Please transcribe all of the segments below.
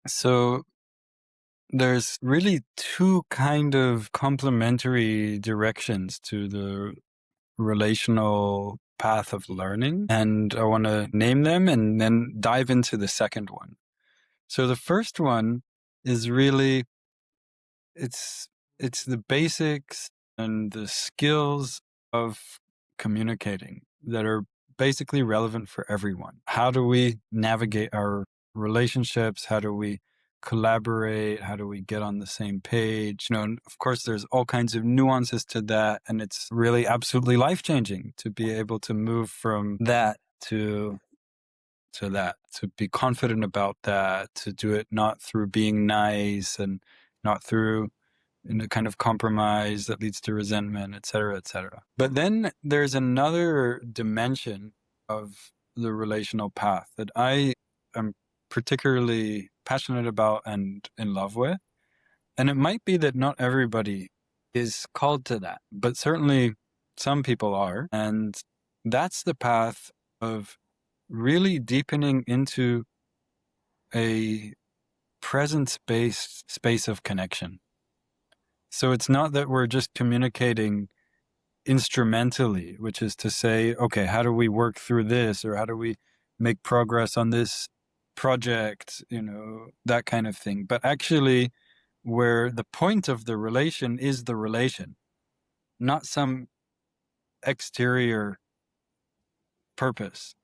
So there's really two kind of complementary directions to the relational path of learning, and I want to name them and then dive into the second one. So the first one is really it's it's the basics and the skills of communicating that are basically relevant for everyone. How do we navigate our relationships? How do we collaborate? How do we get on the same page? And of course, there's all kinds of nuances to that, and it's really absolutely life-changing to be able to move from that to that, to be confident about that, to do it not through being nice and not through a kind of compromise that leads to resentment, et cetera, et cetera. But then there's another dimension of the relational path that I am particularly passionate about and in love with. And it might be that not everybody is called to that, but certainly some people are. And that's the path of really deepening into a presence-based space of connection. So it's not that we're just communicating instrumentally, which is to say, okay, how do we work through this, or how do we make progress on this project, that kind of thing. But actually, where the point of the relation is the relation, not some exterior purpose.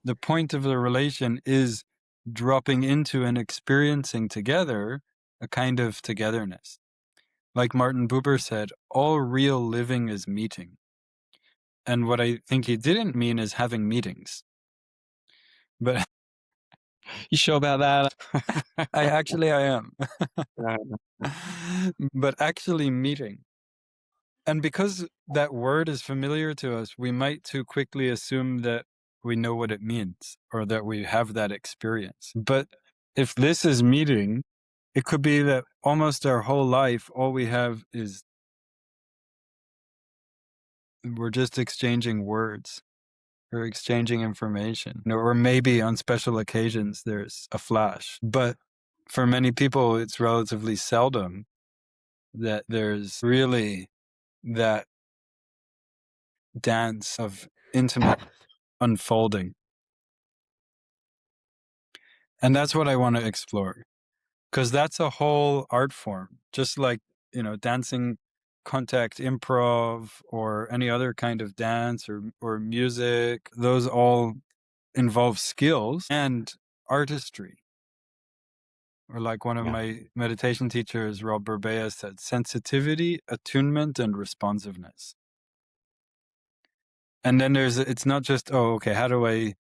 The point of the relation is dropping into and experiencing together a kind of togetherness. Like Martin Buber said, all real living is meeting. And what I think he didn't mean is having meetings. But You sure about that? I am. Right. But actually meeting. And because that word is familiar to us, we might too quickly assume that we know what it means or that we have that experience. But if this is meeting, it could be that almost our whole life, all we have is we're just exchanging words or exchanging information. Or maybe on special occasions, there's a flash. But for many people, it's relatively seldom that there's really that dance of intimate unfolding. And that's what I want to explore, because that's a whole art form, just like, dancing, contact, improv, or any other kind of dance or music. Those all involve skills and artistry. Or like one of my meditation teachers, Rob Burbea, said, sensitivity, attunement, and responsiveness. And then it's not just, oh, okay, how do I,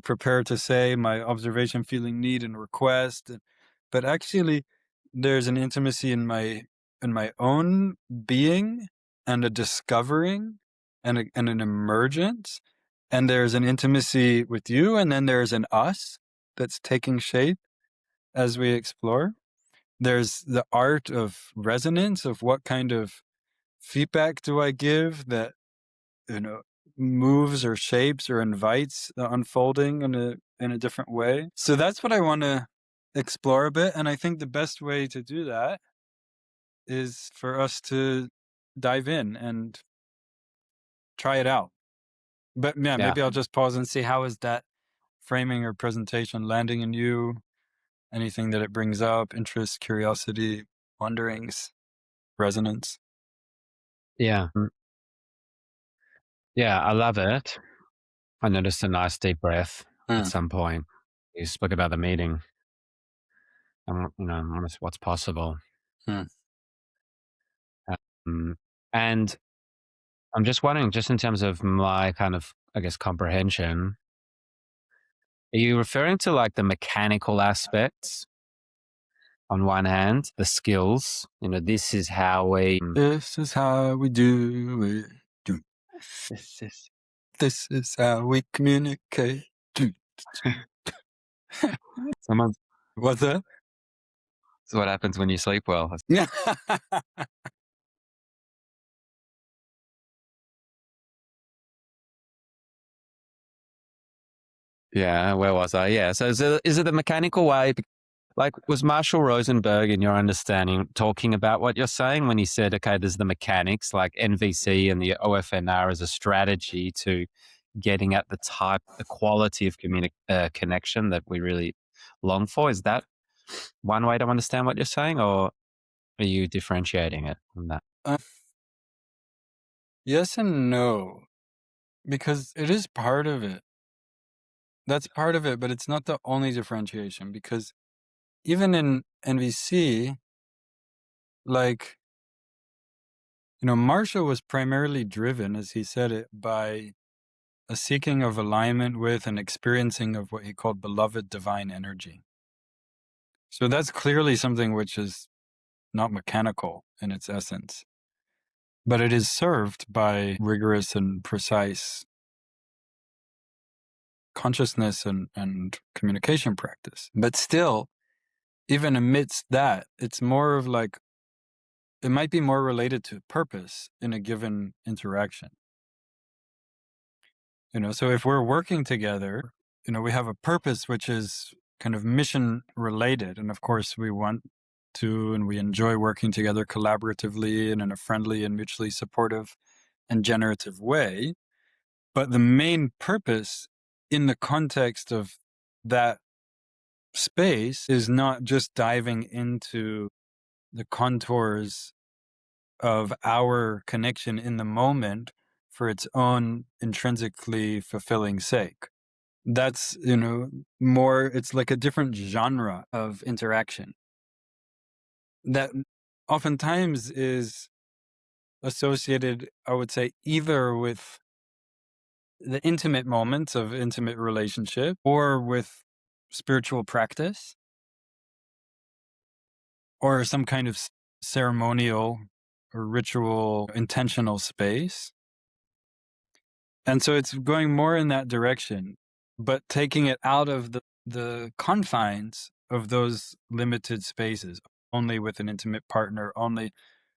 prepare to say my observation, feeling, need, and request, but actually there's an intimacy in my own being, and a discovering, and an emergence, and there's an intimacy with you, and then there's an us that's taking shape as we explore. There's the art of resonance, of what kind of feedback do I give that moves or shapes or invites the unfolding in a different way. So that's what I want to explore a bit, and I think the best way to do that is for us to dive in and try it out. But yeah, maybe I'll just pause and see, how is that framing or presentation landing in you? Anything that it brings up, interest, curiosity, wonderings, resonance? Yeah. Yeah, I love it. I noticed a nice deep breath at some point. You spoke about the meeting and, what's possible. And I'm just wondering, just in terms of my kind of, I guess, comprehension, are you referring to like the mechanical aspects on one hand, the skills, this is how we do it. This is how we communicate. someone's What's that? That's what happens when you sleep well. Yeah. Yeah, where was I? Yeah, so is it the mechanical way? Like, was Marshall Rosenberg, in your understanding, talking about what you're saying when he said, okay, there's the mechanics like NVC and the OFNR as a strategy to getting at the quality of connection that we really long for? Is that one way to understand what you're saying, or are you differentiating it from that? Yes and no, because it is part of it. That's part of it, but it's not the only differentiation, because even in NVC, like, Marshall was primarily driven, as he said it, by a seeking of alignment with and experiencing of what he called beloved divine energy. So that's clearly something which is not mechanical in its essence, but it is served by rigorous and precise consciousness and communication practice. But still, even amidst that, it's more of like, it might be more related to purpose in a given interaction. So if we're working together, we have a purpose which is kind of mission related. And of course, we want to and we enjoy working together collaboratively and in a friendly and mutually supportive and generative way. But the main purpose in the context of that space is not just diving into the contours of our connection in the moment for its own intrinsically fulfilling sake. That's, more, it's like a different genre of interaction that oftentimes is associated, I would say, either with the intimate moments of intimate relationship or with spiritual practice or some kind of ceremonial or ritual intentional space. And so it's going more in that direction, but taking it out of the confines of those limited spaces, only with an intimate partner, only,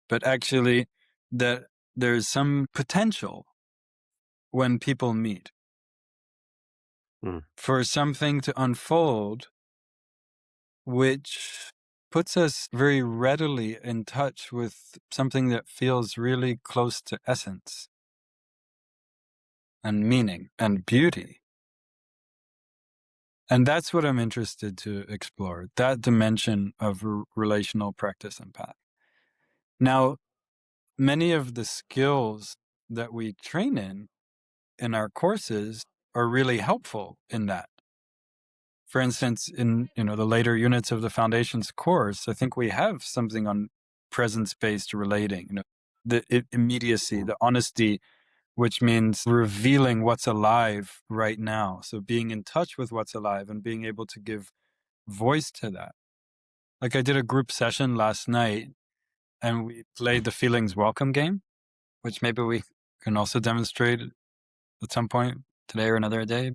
but actually that there's some potential when people meet Mm. for something to unfold, which puts us very readily in touch with something that feels really close to essence and meaning and beauty. And that's what I'm interested to explore, that dimension of relational practice and path. Now, many of the skills that we train in our courses are really helpful in that. For instance, in the later units of the Foundations course, I think we have something on presence-based relating, the immediacy, the honesty, which means revealing what's alive right now. So being in touch with what's alive and being able to give voice to that. Like I did a group session last night and we played the feelings welcome game, which maybe we can also demonstrate at some point today or another day.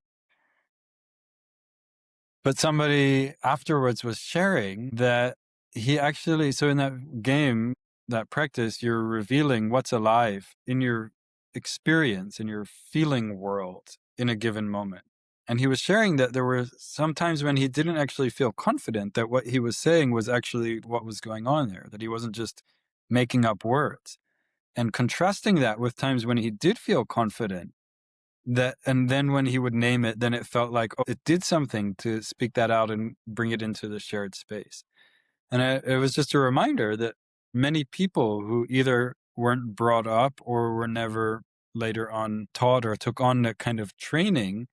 But somebody afterwards was sharing that he actually, so in that game, that practice, you're revealing what's alive in your experience, in your feeling world in a given moment. And he was sharing that there were some times when he didn't actually feel confident that what he was saying was actually what was going on there, that he wasn't just making up words. And contrasting that with times when he did feel confident, that, and then when he would name it, then it felt like, oh, it did something to speak that out and bring it into the shared space. And it was just a reminder that many people who either weren't brought up or were never later on taught or took on that kind of training,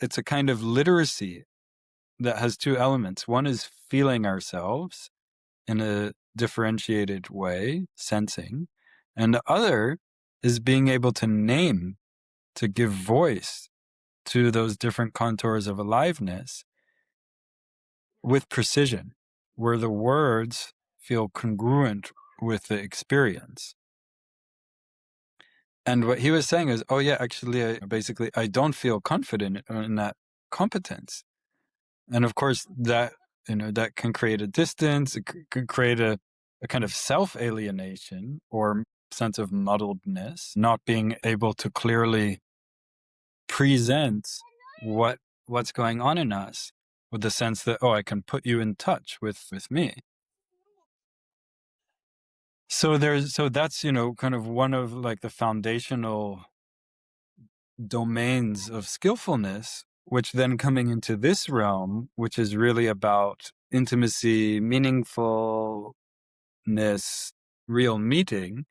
it's a kind of literacy that has two elements. One is feeling ourselves in a differentiated way, sensing, and the other is being able to name, to give voice to those different contours of aliveness with precision, where the words feel congruent with the experience. And what he was saying is, oh yeah, actually, I don't feel confident in that competence. And of course, that that can create a distance. It can create a kind of self-alienation or sense of muddledness, not being able to clearly present what's going on in us. with the sense that, oh, I can put you in touch with me. So that's, kind of one of like the foundational domains of skillfulness, which then coming into this realm, which is really about intimacy, meaningfulness, real meeting,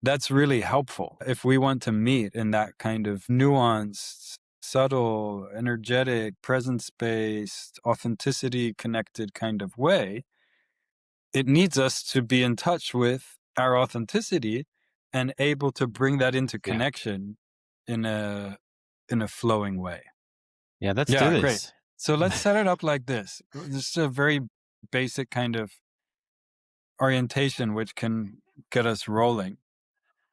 that's really helpful. If we want to meet in that kind of nuanced, subtle, energetic, presence based, authenticity connected kind of way, it needs us to be in touch with our authenticity and able to bring that into Yeah. connection in a flowing way. Yeah, let's do Yeah, great. this. So let's set it up like this. This is a very basic kind of orientation which can get us rolling.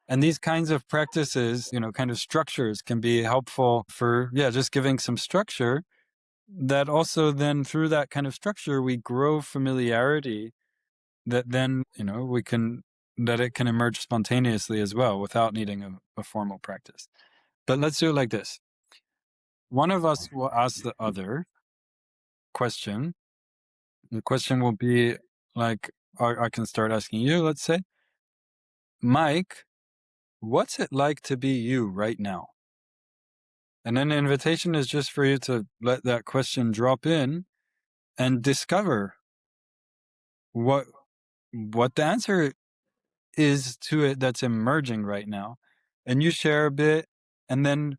And these kinds of practices, kind of structures can be helpful for, yeah, just giving some structure that also then through that kind of structure, we grow familiarity that then, that it can emerge spontaneously as well without needing a formal practice. But let's do it like this. One of us will ask the other question. The question will be like, I can start asking you, let's say, Mike, what's it like to be you right now? And then the invitation is just for you to let that question drop in and discover what the answer is to it that's emerging right now. And you share a bit, and then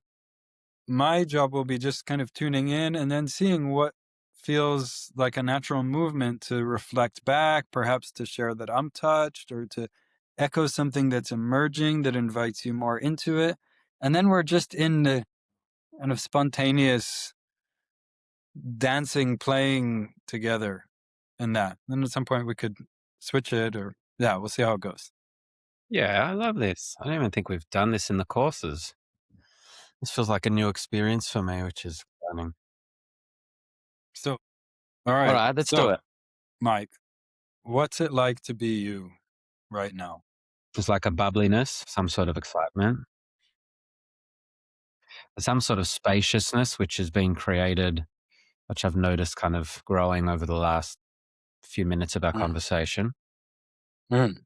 my job will be just kind of tuning in and then seeing what feels like a natural movement to reflect back, perhaps to share that I'm touched or to echo something that's emerging that invites you more into it. And then we're just in the kind of spontaneous dancing, playing together in that. Then at some point we could switch it or, yeah, we'll see how it goes. Yeah, I love this. I don't even think we've done this in the courses. This feels like a new experience for me, which is exciting. So, all All right. right, let's do So, it. Mike, what's it like to be you right now? There's like a bubbliness, some sort of excitement, some sort of spaciousness, which has been created, which I've noticed kind of growing over the last few minutes of our Mm, conversation, mm,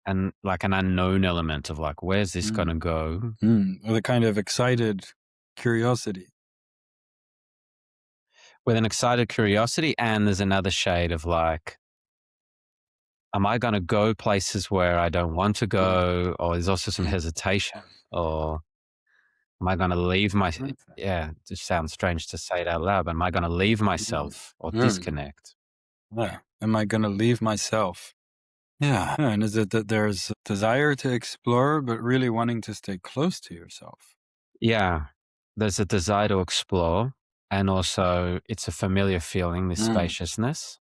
and like an unknown element of like, where's this going mm, to go? Or the kind of excited curiosity. With an excited curiosity. And there's another shade of like, am I going to go places where I don't want to Mm, go? Or there's also some hesitation. Or am I going to leave my, mm, yeah, it just sounds strange to say it out loud, but am I going to leave myself or mm, disconnect? yeah. Am I going to leave myself? Yeah. And is it that there's a desire to explore, but really wanting to stay close to yourself? Yeah, there's a desire to explore. And also, it's a familiar feeling, this Mm, spaciousness.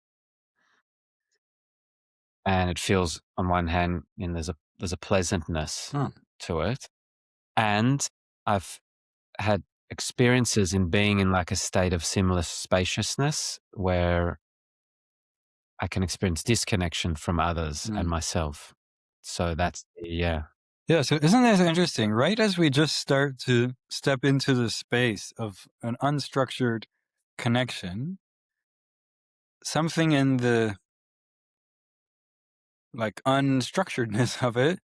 And it feels, on one hand, there's a pleasantness mm, to it. And I've had experiences in being in like a state of similar spaciousness where I can experience disconnection from others and mm. myself. So that's, yeah. Yeah. So isn't that interesting? Right as we just start to step into the space of an unstructured connection, something in the like unstructuredness of it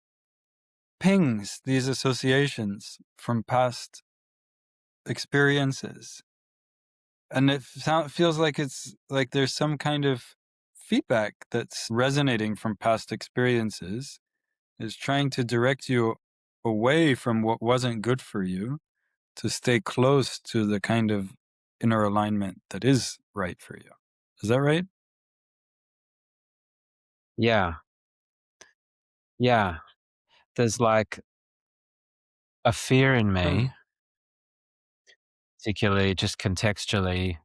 pings these associations from past experiences. And it feels like it's like there's some kind of feedback that's resonating from past experiences, is trying to direct you away from what wasn't good for you to stay close to the kind of inner alignment that is right for you. Is that right? Yeah. Yeah. There's like a fear in Mm, me, particularly just contextually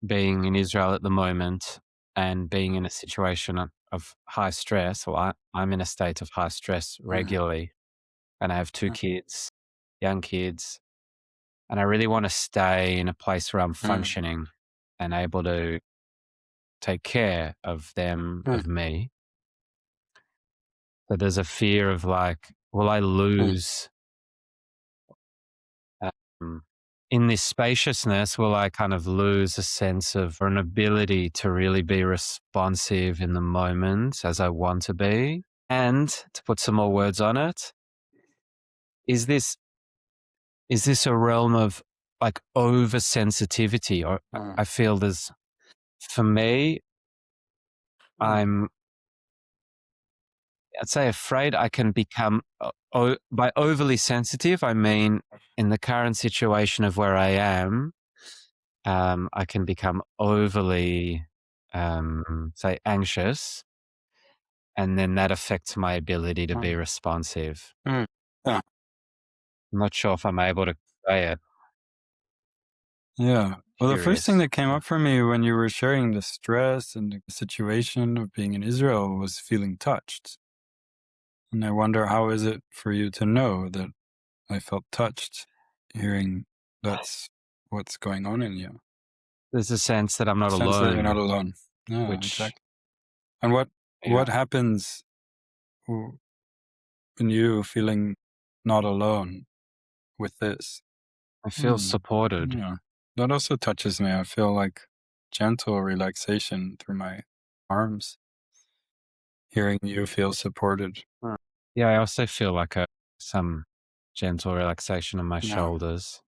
being in Israel at the moment and being in a situation of high stress. Well, I'm in a state of high stress mm, regularly, and I have two mm, kids, young kids, and I really want to stay in a place where I'm mm, functioning and able to take care of them, mm, of me. But there's a fear of like, will I mm, lose um, in this spaciousness, will I kind of lose a sense of or an ability to really be responsive in the moment as I want to be? And to put some more words on it, is this a realm of like oversensitivity? Or Mm, I feel there's, for me, mm, I'm, I'd say afraid I can become, by overly sensitive, I mean in the current situation of where I am, I can become overly, say, anxious, and then that affects my ability to be mm, responsive. mm. Yeah, I'm not sure if I'm able to say it. yeah. Well, the first thing Curious. that came up for me when you were sharing the stress and the situation of being in Israel was feeling touched. And I wonder, how is it for you to know that I felt touched hearing that's what's going on in you? There's a sense that I'm not Sense that you're not alone, alone. Yeah, which, exactly. And yeah, what happens w- in you feeling not alone with this? I feel Hmm. supported. Yeah. That also touches me. I feel like gentle relaxation through my arms, hearing you feel supported. Mm. Yeah, I also feel like some gentle relaxation on my Yeah. shoulders.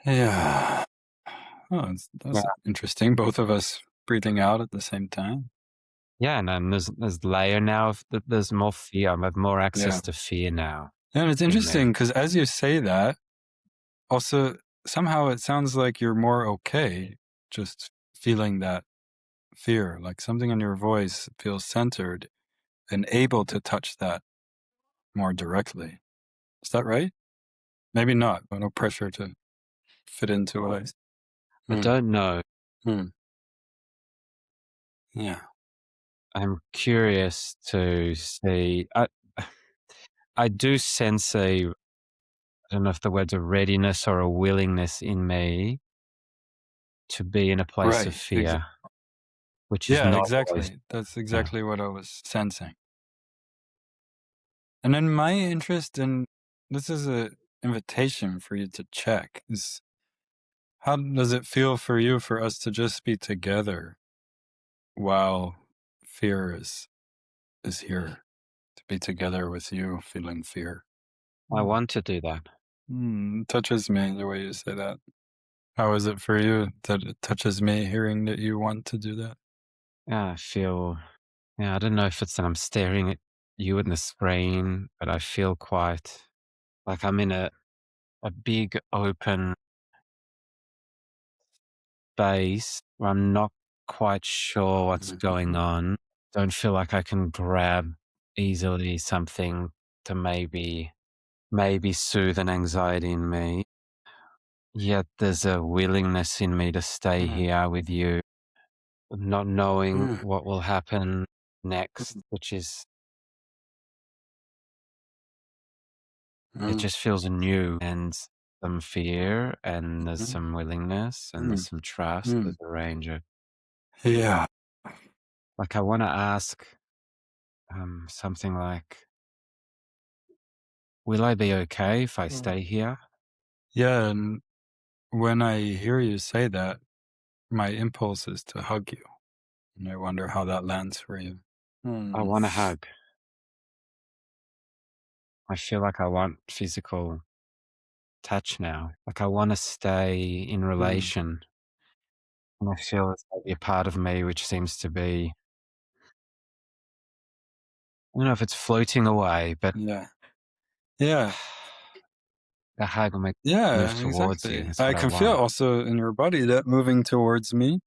Yeah. Oh, Yeah, that's interesting. Both of us breathing out at the same time. yeah, and then there's layer now of there's more fear. I have more Yeah. access to fear now And it's in me. interesting because as you say that, also somehow it sounds like you're more okay just feeling that fear, like something in your voice feels centered and able to touch that more directly. Is that right? Maybe not, but no pressure to fit into what I. I Hmm, don't know. hmm, yeah. I'm curious to see. I do sense I don't know if the word's a readiness or a willingness in me to be in a place of Right. fear, which is Yeah, not always. exactly. That's Yeah. exactly what I was sensing. And then my interest in this is a invitation for you to check is, how does it feel for you for us to just be together while fear is here, to be together with you feeling fear? I Mm. want to do that. Touches me the way you say that. How is it for you that it touches me hearing that you want to do that? Yeah, I feel, yeah, I don't know if it's that I'm staring at you in the screen, but I feel quite like I'm in a big open space where I'm not quite sure what's going Mhm. on. Don't feel like I can grab easily something to maybe soothe an anxiety in me. Yet there's a willingness in me to stay Mm, here with you, not knowing mm, what will happen next, which is, it mm, just feels new, and some fear, and there's mm, some willingness, and there's mm, some trust. mm. There's a range of, Yeah. like, I want to ask something like, will I be okay if I Mm. stay here? Yeah, and when I hear you say that, my impulse is to hug you, and I wonder how that lands for you. I Mm, want a hug. I feel like I want physical touch now. Like I want to stay in mm, relation. And I feel there's maybe a part of me which seems to be, I don't know if it's floating away, but yeah. Yeah. the hug will make me move Yeah, towards you. exactly. That's I what I can feel want. also in your body that moving towards me.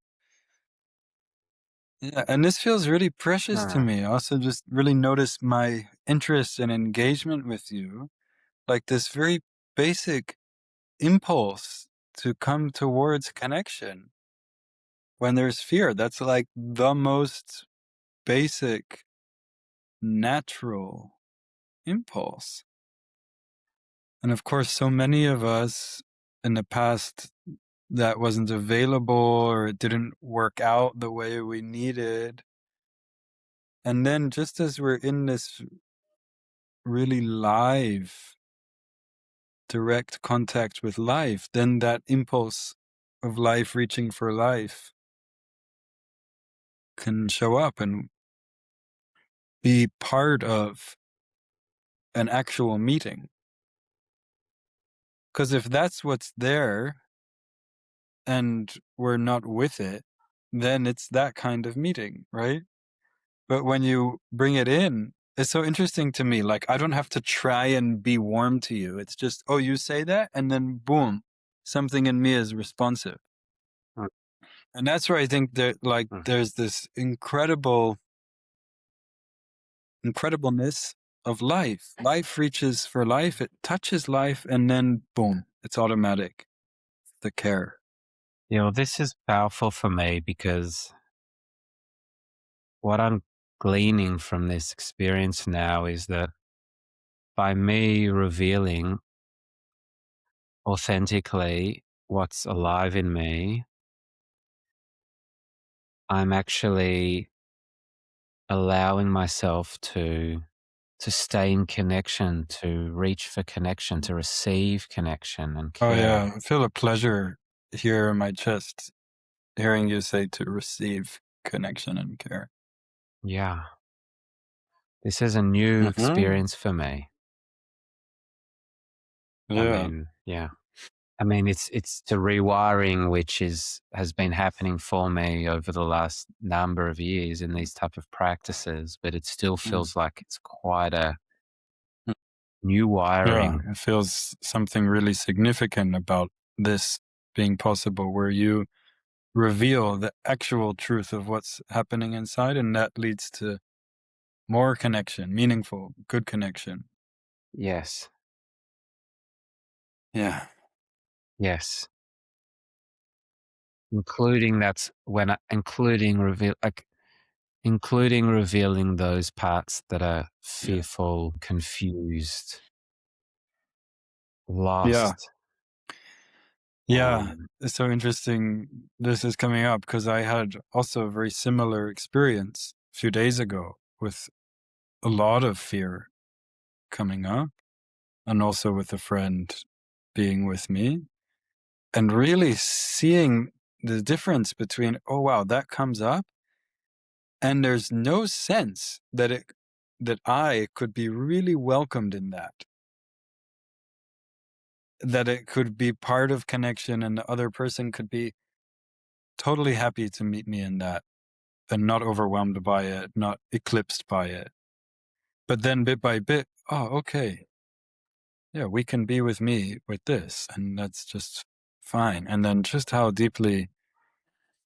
Yeah, and this feels really precious to Hmm. me. Also, just really notice my interest and engagement with you, like this very basic impulse to come towards connection when there's fear. That's like the most basic, natural impulse. And of course, so many of us in the past, that wasn't available or it didn't work out the way we needed. And then just as we're in this really live direct contact with life, then that impulse of life reaching for life can show up and be part of an actual meeting. Because if that's what's there and we're not with it, then it's that kind of meeting, right? But when you bring it in, it's so interesting to me. Like, I don't have to try and be warm to you. It's just, oh, you say that, and then boom, something in me is responsive. Mm, And that's where I think that, like, mm. there's this incredibleness of life. Life reaches for life, it touches life, and then boom, it's automatic. The care. You know, this is powerful for me because what I'm gleaning from this experience now is that by me revealing authentically what's alive in me, I'm actually allowing myself to stay in connection, to reach for connection, to receive connection and Oh care. yeah, I feel a pleasure here in my chest hearing you say to receive connection and care. Yeah, this is a new Mhm. experience for me. I Yeah. mean, yeah. I mean, it's the rewiring which has been happening for me over the last number of years in these type of practices, but it still Mm. feels like it's quite a Mm. new Yeah, wiring. it feels something really significant about this being possible where you reveal the actual truth of what's happening inside, and that leads to more connection, meaningful, good connection. Yes, Yeah. yes. Including that's when including including revealing those parts that are Yeah. fearful, confused, Yeah. lost. Yeah. Um, It's so interesting this is coming up because I had also a very similar experience a few days ago with a lot of fear coming up, and also with a friend being with me, and really seeing the difference between, oh wow, that comes up, and there's no sense that I could be really welcomed in that it could be part of connection, and the other person could be totally happy to meet me in that and not overwhelmed by it, not eclipsed by it. But then bit by bit, oh, okay, yeah, we can be with me with this, and that's just fine. And then just how deeply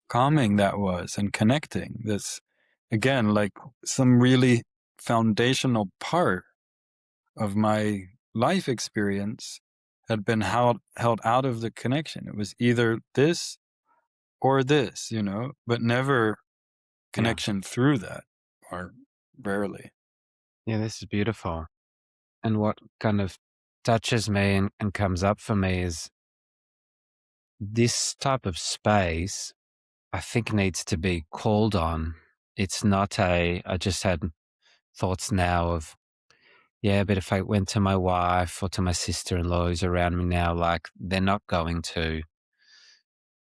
calming that was and connecting. This, again, like some really foundational part of my life experience had been held out of the connection. It was either this or this, but never yeah. connection through that, or rarely. Yeah, this is beautiful. And what kind of touches me and comes up for me is this type of space, I think needs to be called on. It's not I just had thoughts now of, yeah, but if I went to my wife or to my sister-in-law who's around me now, like they're not going to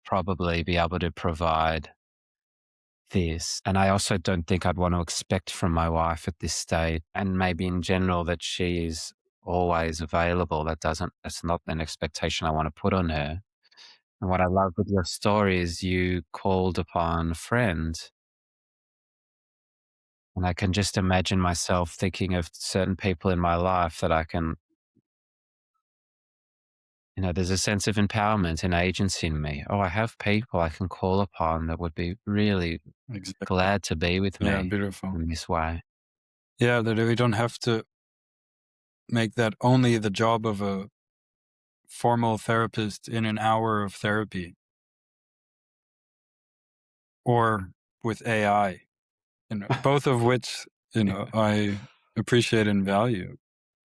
probably be able to provide this. And I also don't think I'd want to expect from my wife at this stage, and maybe in general that she is always available. That's not an expectation I want to put on her. And what I love with your story is you called upon a friend. And I can just imagine myself thinking of certain people in my life that I can, there's a sense of empowerment and agency in me. Oh, I have people I can call upon that would be really Exactly. glad to be with Yeah, me beautiful. in this way. Yeah, that we don't have to make that only the job of a formal therapist in an hour of therapy, or with AI, both of which, I appreciate and value,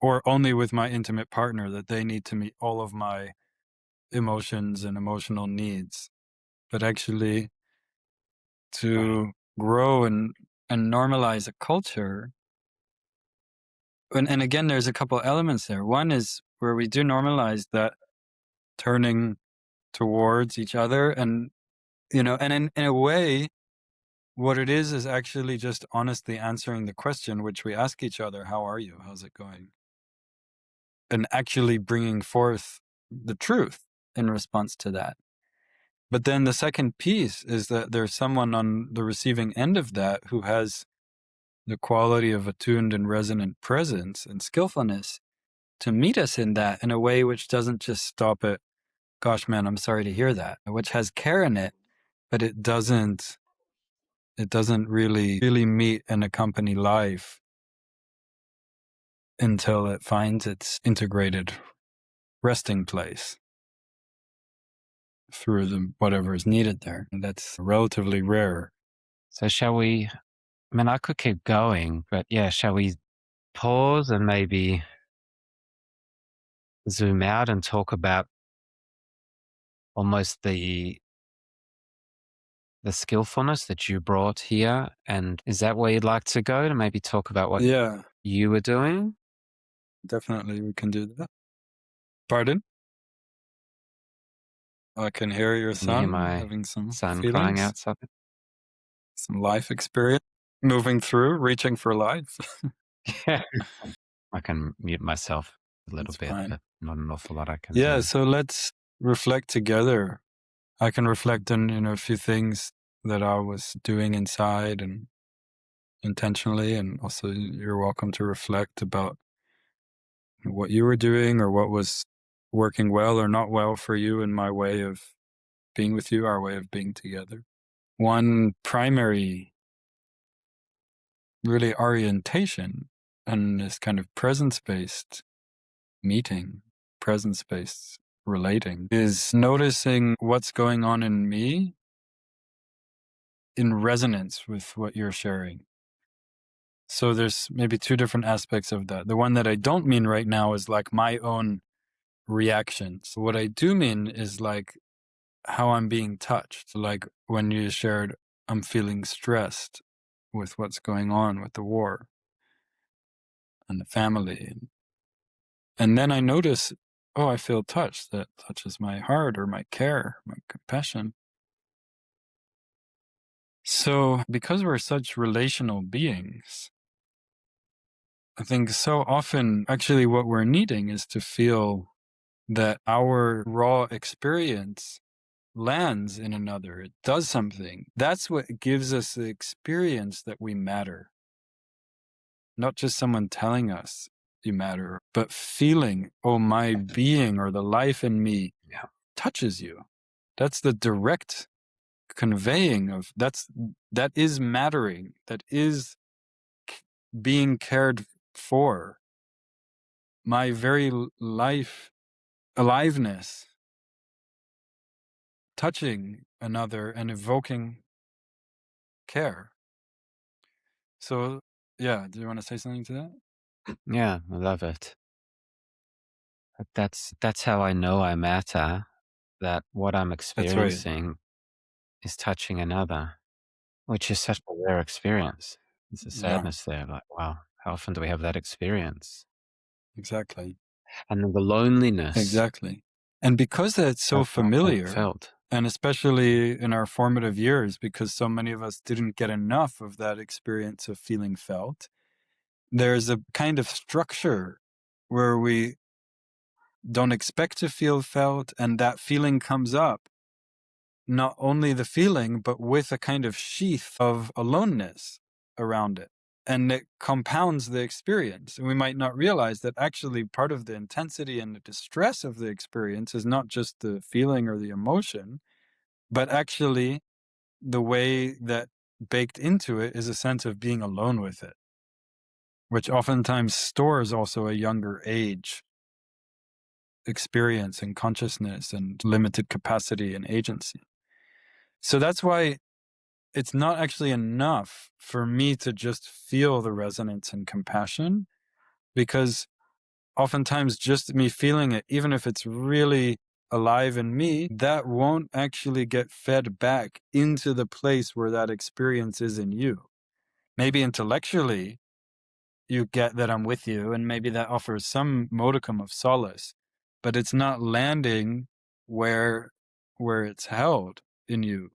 or only with my intimate partner that they need to meet all of my emotions and emotional needs, but actually Right. to grow and normalize a culture. And again, there's a couple elements there. One is where we do normalize that turning towards each other. And, and in a way, what it is actually just honestly answering the question which we ask each other: how are you? How's it going? And actually bringing forth the truth in response to that. But then the second piece is that there's someone on the receiving end of that who has the quality of attuned and resonant presence and skillfulness to meet us in that in a way which doesn't just stop at, gosh, man, I'm sorry to hear that, which has care in it, but it doesn't really meet and accompany life until it finds its integrated resting place through whatever is needed there. And that's relatively rare. So shall we, I mean, I could keep going, but yeah, shall we pause and maybe zoom out and talk about almost the skillfulness that you brought here? And is that where you'd like to go, to maybe talk about what Yeah, you were doing? definitely we can do that. Pardon? I can hear your Can you hear son my having some son crying feelings, outside? some life experience, moving through, reaching for life. Yeah. I can mute myself a little That's bit, fine. but not an awful lot I can Yeah, do. so let's reflect together. I can reflect on, a few things that I was doing inside and intentionally, and also you're welcome to reflect about what you were doing or what was working well or not well for you in my way of being with you, our way of being together. One primary really orientation and this kind of presence-based meeting, presence-based relating, is noticing what's going on in me in resonance with what you're sharing. So there's maybe two different aspects of that. The one that I don't mean right now is like my own reactions. What I do mean is like how I'm being touched. Like when you shared, I'm feeling stressed with what's going on with the war and the family. And then I notice, oh, I feel touched. That touches my heart or my care, my compassion. So because we're such relational beings, I think so often actually what we're needing is to feel that our raw experience lands in another. It does something. That's what gives us the experience that we matter. Not just someone telling us you matter, but feeling, oh, my being or the life in me touches you. That's the direct conveying of that is mattering, that is being cared for. My very life, aliveness, touching another and evoking care. So, yeah, do you want to say something to that? Yeah, I love it. That's how I know I matter, that what I'm That's right. experiencing is touching another, which is such a rare experience. There's a Yeah, sadness there, like, wow, how often do we have that experience? exactly. And then the loneliness, Exactly. And because that's so that's often familiar, felt. and especially in our formative years, because so many of us didn't get enough of that experience of feeling felt, there's a kind of structure where we don't expect to feel felt, and that feeling comes up. Not only the feeling, but with a kind of sheath of aloneness around it. And it compounds the experience. And we might not realize that actually part of the intensity and the distress of the experience is not just the feeling or the emotion, but actually the way that baked into it is a sense of being alone with it, which oftentimes stores also a younger age experience and consciousness and limited capacity and agency. So that's why it's not actually enough for me to just feel the resonance and compassion, because oftentimes just me feeling it, even if it's really alive in me, that won't actually get fed back into the place where that experience is in you. Maybe intellectually, you get that I'm with you, and maybe that offers some modicum of solace, but it's not landing where it's held in you.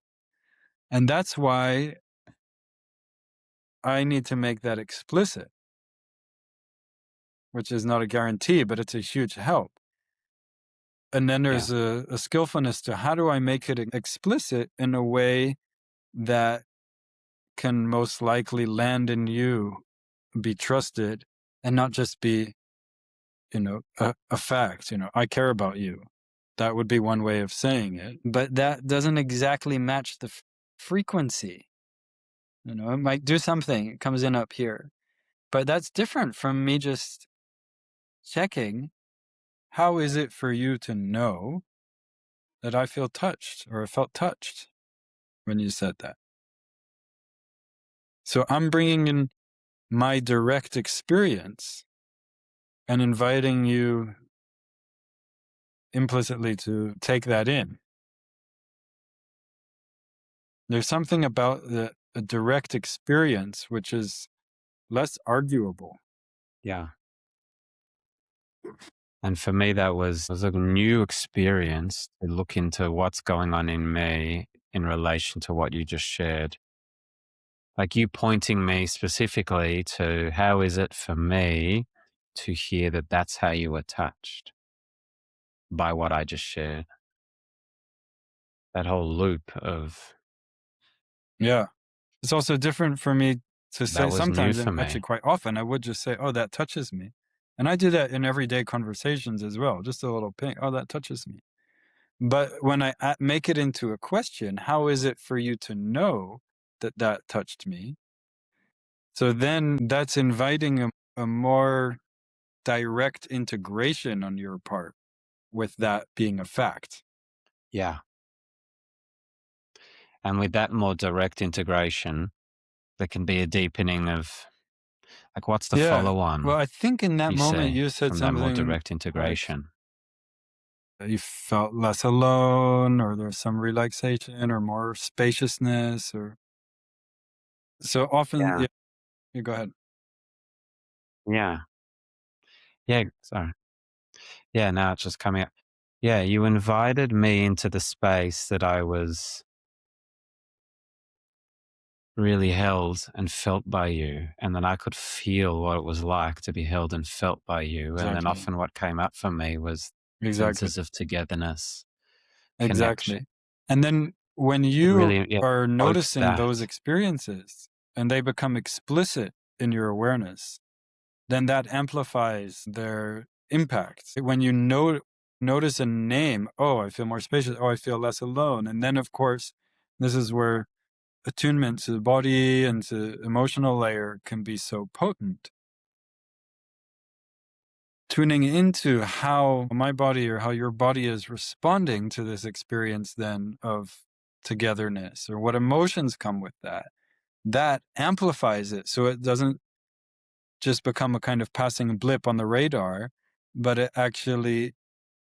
And that's why I need to make that explicit, which is not a guarantee, but it's a huge help. And then Yeah. there's a skillfulness to how do I make it explicit in a way that can most likely land in you, be trusted, and not just be, a fact. I care about you. That would be one way of saying it. But that doesn't exactly match the frequency. It might do something, it comes in up here. But that's different from me just checking how is it for you to know that I feel touched or I felt touched when you said that. So I'm bringing in my direct experience and inviting you implicitly to take that in. There's something about a direct experience which is less arguable. Yeah. And for me, that was a new experience to look into what's going on in me in relation to what you just shared. Like you pointing me specifically to how is it for me to hear that that's how you were touched by what I just shared. That whole loop of Yeah. It's also different for me to that say was new sometimes, for and actually me. quite often, I would just say, "Oh, that touches me." And I do that in everyday conversations as well, just a little ping, "Oh, that touches me." But when I make it into a question, how is it for you to know that that touched me? So then that's inviting a more direct integration on your part with that being a fact. Yeah. And with that more direct integration, there can be a deepening of like, what's the Yeah. follow on, Well, I think in that you moment say, you said from that more something direct like integration? you felt less alone, or there's some relaxation or more spaciousness, or so often. Yeah. Yeah, you go ahead. Yeah. Yeah. Sorry. Yeah. Now it's just coming up. Yeah. You invited me into the space that I was really held and felt by you. And then I could feel what it was like to be held and felt by you. And then Exactly. often what came up for me was Exactly. senses of togetherness, connection. Exactly. And then when It you really, yeah, are evoked noticing that. those experiences and they become explicit in your awareness, then that amplifies their impact. When you notice a name, oh, I feel more spacious. Oh, I feel less alone. And then, of course, this is where attunement to the body and to emotional layer can be so potent. Tuning into how my body or how your body is responding to this experience then of togetherness, or what emotions come with that, that amplifies it so it doesn't just become a kind of passing blip on the radar, but it actually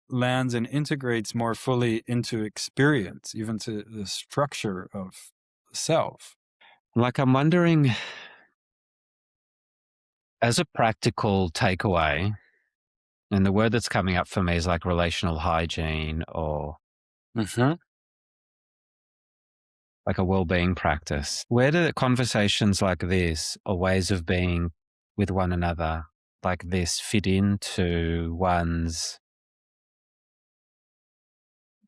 lands and integrates more fully into experience, even to the structure of self. Like, I'm wondering, as a practical takeaway, and the word that's coming up for me is like relational hygiene or Mhm. like a well-being practice. Where do conversations like this or ways of being with one another like this fit into one's,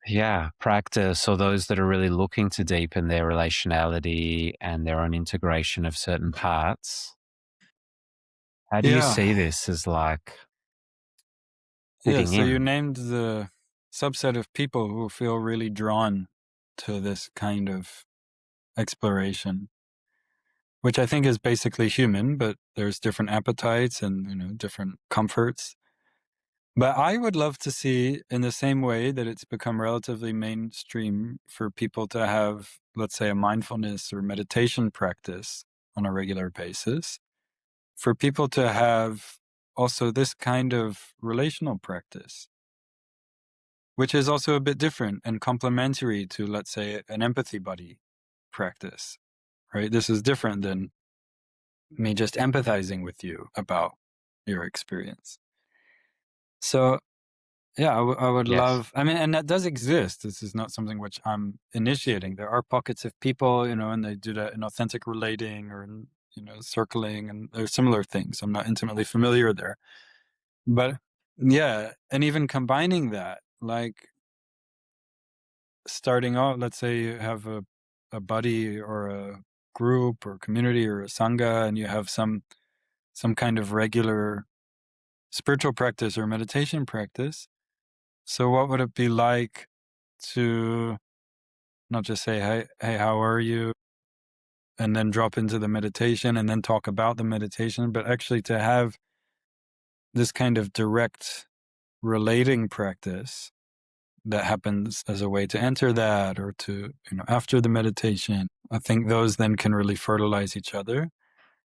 yeah, practice, or those that are really looking to deepen their relationality and their own integration of certain parts? How do you Yeah. see this as like Yeah. fitting So you in? named the subset of people who feel really drawn to this kind of exploration, which I think is basically human, but there's different appetites and, different comforts. But I would love to see, in the same way that it's become relatively mainstream for people to have, let's say, a mindfulness or meditation practice on a regular basis, for people to have also this kind of relational practice, which is also a bit different and complementary to, let's say, an empathy buddy practice, right? This is different than me just empathizing with you about your experience. So yeah, I would Yes. love. I mean, and that does exist. This is not something which I'm initiating. There are pockets of people, and they do that in authentic relating or in, circling, and there's similar things. I'm not intimately familiar there, but yeah, and even combining that, like starting out. Let's say you have a buddy or a group or community or a sangha, and you have some kind of regular spiritual practice or meditation practice. So, what would it be like to not just say, hey, how are you? And then drop into the meditation and then talk about the meditation, but actually to have this kind of direct relating practice that happens as a way to enter that or to, after the meditation. I think those then can really fertilize each other.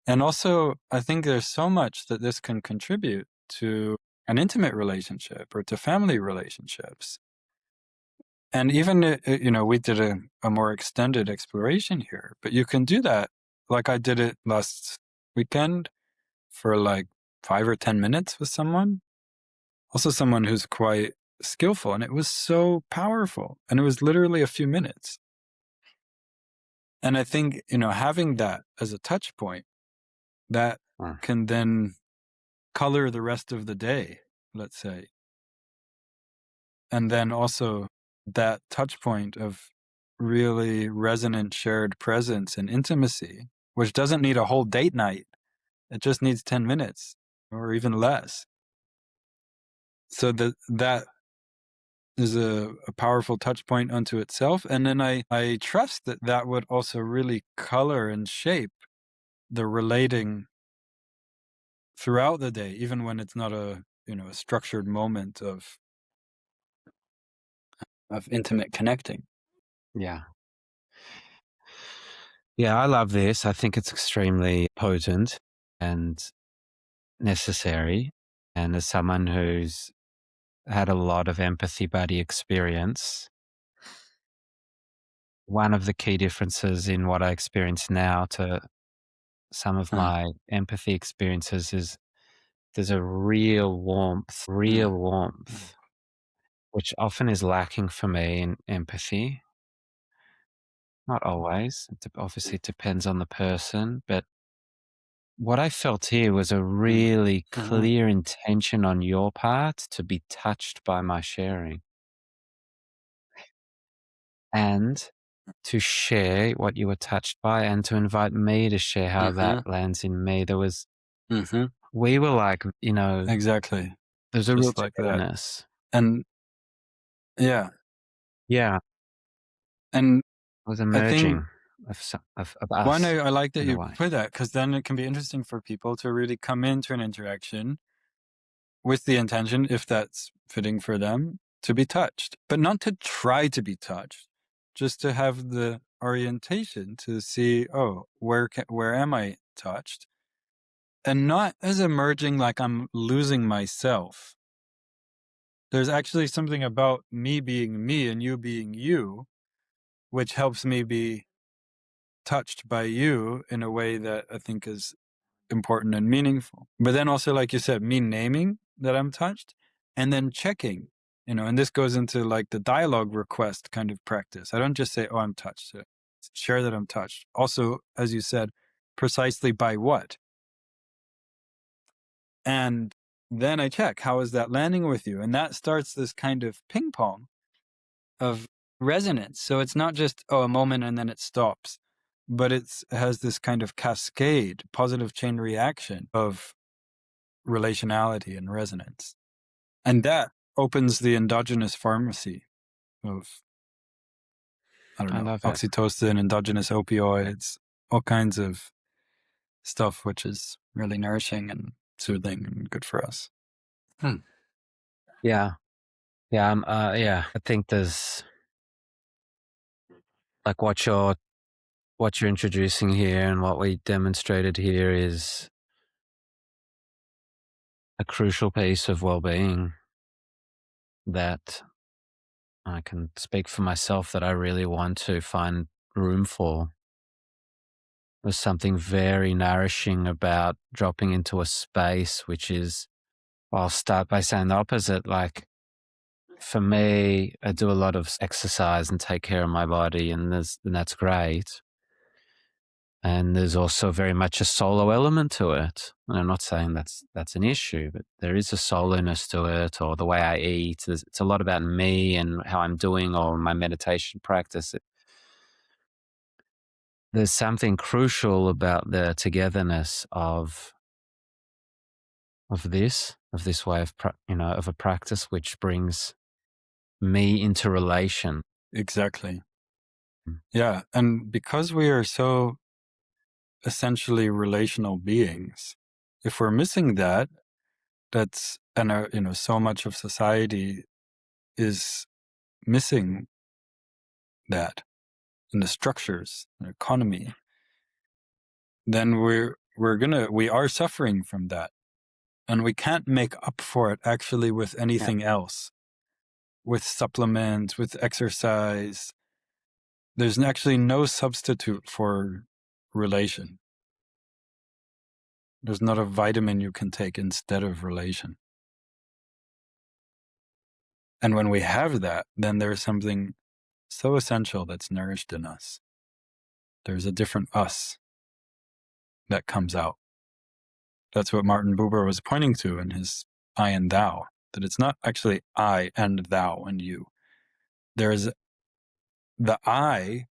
And also, I think there's so much that this can contribute to an intimate relationship or to family relationships. And even, we did a more extended exploration here, but you can do that. Like I did it last weekend for like 5 or 10 minutes with someone, also someone who's quite skillful. And it was so powerful. And it was literally a few minutes. And I think, having that as a touch point, that Mm. can then color the rest of the day, let's say. And then also that touch point of really resonant shared presence and intimacy, which doesn't need a whole date night. It just needs 10 minutes or even less. So that is a powerful touch point unto itself. And then I trust that that would also really color and shape the relating throughout the day, even when it's not a structured moment of intimate connecting. Yeah. Yeah, I love this. I think it's extremely potent and necessary. And as someone who's had a lot of empathy buddy experience, one of the key differences in what I experience now to some of Uh, my empathy experiences is there's a uh, real mm, warmth, which often is lacking for me in empathy. Not always. Obviously, it depends on the person, but what I felt here was a mm, really mhm, clear intention on your part to be touched by my sharing and to share what you were touched by and to invite me to share how that mhm, lands in me. mhm. We were like, Exactly. there's a real Just like that. togetherness. And yeah, Yeah, and it was a I think merging of one, us I like that in a you way. put that because then it can be interesting for people to really come into an interaction with the intention, if that's fitting for them, to be touched, but not to try to be touched, just to have the orientation to see, oh, where am I touched? And not as emerging like I'm losing myself. There's actually something about me being me and you being you, which helps me be touched by you in a way that I think is important and meaningful. But then also, like you said, me naming that I'm touched and then checking, and this goes into like the dialogue request kind of practice. I don't just say, oh, I'm touched. Share that I'm touched. Also, as you said, precisely by what? And then I check, how is that landing with you? And that starts this kind of ping pong of resonance. So it's not just, oh, a moment and then it stops, but it has this kind of cascade, positive chain reaction of relationality and resonance. And that opens the endogenous pharmacy of, I don't I know, love it. oxytocin, endogenous opioids, all kinds of stuff, which is really nourishing and soothing and good for us. Hmm. Yeah. Yeah. Yeah. I think there's like what you're introducing here and what we demonstrated here is a crucial piece of well-being that I can speak for myself that I really want to find room for. There's something very nourishing about dropping into a space, which is, I'll start by saying the opposite. Like, for me, I do a lot of exercise and take care of my body, and that's great. And there's also very much a solo element to it. And I'm not saying that's an issue, but there is a soloiness to it, or the way I eat. It's a lot about me and how I'm doing, or my meditation practice. There's something crucial about the togetherness of this way of of a practice, which brings me into relation. Exactly. Mm. Yeah. And because we are so essentially relational beings, if we're missing that, so much of society is missing that in the structures, the economy, then we are suffering from that. And we can't make up for it actually with Yeah. anything else, with supplements, with exercise. There's actually no substitute for relation. There's not a vitamin you can take instead of relation. And when we have that, then there's something so essential that's nourished in us. There's a different us that comes out. That's what Martin Buber was pointing to in his I and thou, that it's not actually I and thou and you. There's the I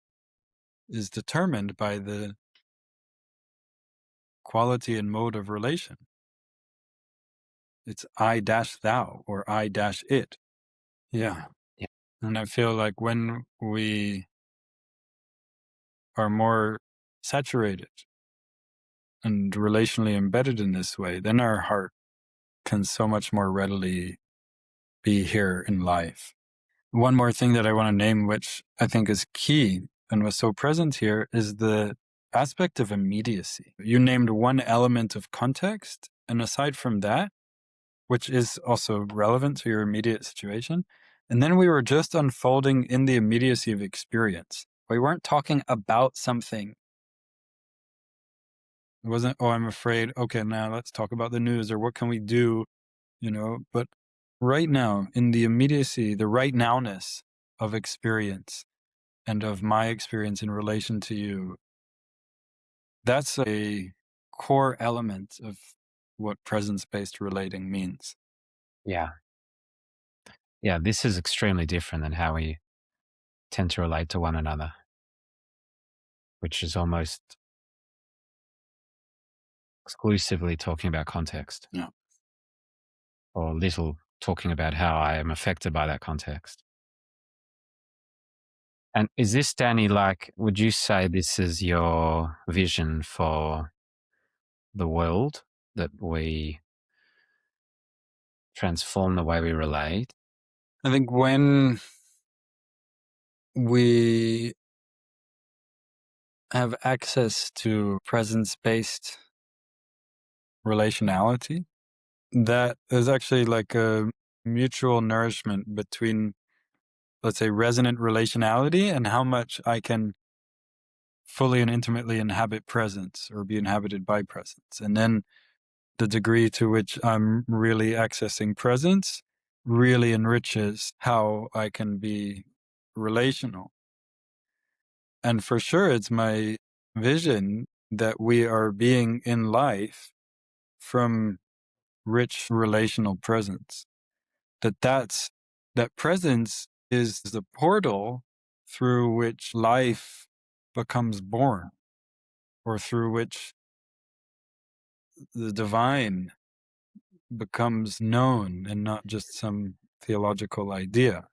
is determined by the quality and mode of relation. It's I dash thou or I dash it. Yeah. Yeah. And I feel like when we are more saturated and relationally embedded in this way, then our heart can so much more readily be here in life. One more thing that I want to name, which I think is key and was so present here, is the aspect of immediacy. You named one element of context, and aside from that, which is also relevant to your immediate situation, and then we were just unfolding in the immediacy of experience. We weren't talking about something. It wasn't, oh, I'm afraid. Okay, now let's talk about the news or what can we do, but right now, in the immediacy, the right nowness of experience and of my experience in relation to you, that's a core element of what presence-based relating means. Yeah. Yeah. This is extremely different than how we tend to relate to one another, which is almost exclusively talking about context, Yeah. or little talking about how I am affected by that context. And is this, Danny, like, would you say this is your vision for the world, that we transform the way we relate? I think when we have access to presence-based relationality, that is actually like a mutual nourishment between, let's say, resonant relationality and how much I can fully and intimately inhabit presence or be inhabited by presence. And then the degree to which I'm really accessing presence really enriches how I can be relational. And for sure, it's my vision that we are being in life from rich relational presence. That presence is the portal through which life becomes born, or through which the divine becomes known and not just some theological idea.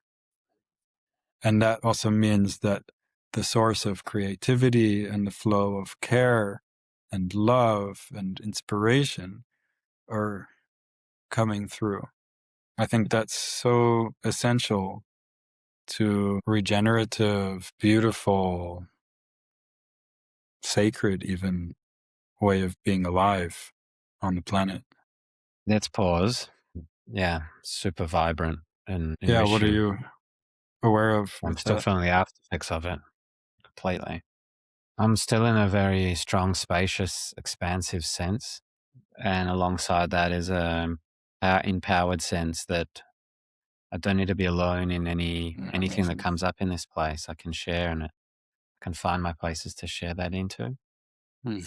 And that also means that the source of creativity and the flow of care and love and inspiration are coming through. I think that's so essential to regenerative, beautiful, sacred, even way of being alive on the planet. Let's pause. Yeah, super vibrant and Yeah, what are enriching. you aware of I'm with still that? feeling the after effects of it completely. I'm still in a very strong, spacious, expansive sense, and alongside that is a empowered sense that I don't need to be alone in anything that comes up in this place. I can share, and I can find my places to share that into. Hmm.